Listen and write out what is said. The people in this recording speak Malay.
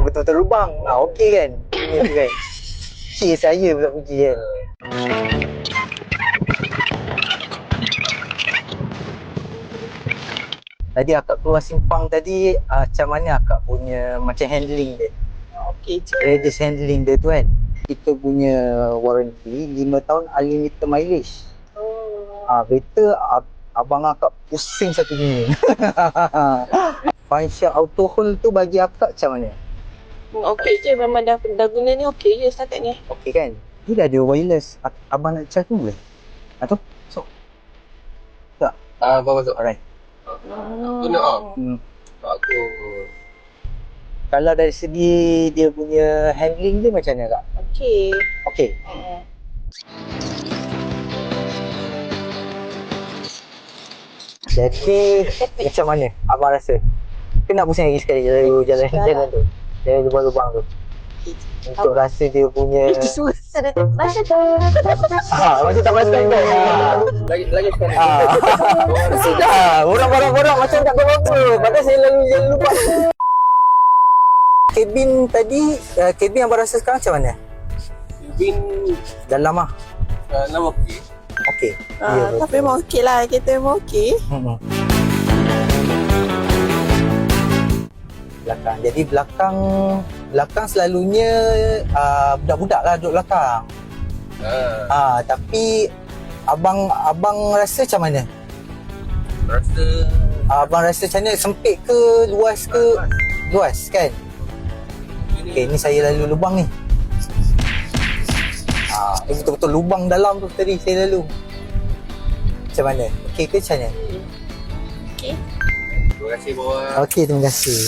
Betul-betul lubang. Okey kan? Punya tu kan. Saya pula puji kan. Tadi akak keluar simpang tadi, macam mana akak punya macam handling dia? Okey je. Radius handling dia tu kan. Kita punya warranty 5 tahun unlimited mileage. Kereta abang akak pusing satu dunia. Function auto hold tu bagi akak macam mana? Okey je, memang dah guna ni okey je setakat ni. Okey kan? Dia dah ada wireless. Abang nak charge tu boleh? Tu? So. Tak? Bawa masuk. Alright. Guna Bagus. Kalau dari segi dia punya handling dia macam mana kak? Okey. Okey. Jadi macam mana abang rasa? Kena pusing lagi sekali jalan tu. Jalan lubang-lubang tu. Untuk rasa dia punya Itu susah dah. Masa tu. macam tak perasan tu. Lagi sekali. Sudah. Orang-orang macam tak apa-apa. Padahal saya lalu jalan lubang. Kabin tadi, kabin abang rasa sekarang macam mana? Bin Dalam lah. nama okey. Okey. Tapi memang okey lah. Kita memang okey. Belakang. Jadi belakang selalunya budak-budak lah duduk belakang. Tapi abang rasa macam mana? Rasa Abang rasa macam mana? Sempit ke? Luas ke? Luas kan? Okey, ni saya lalu lubang ni. Ni betul-betul lubang dalam tu tadi saya lalu. Macam mana? Okey ke macam mana? Okey. terima kasih bawa. Okey, terima kasih.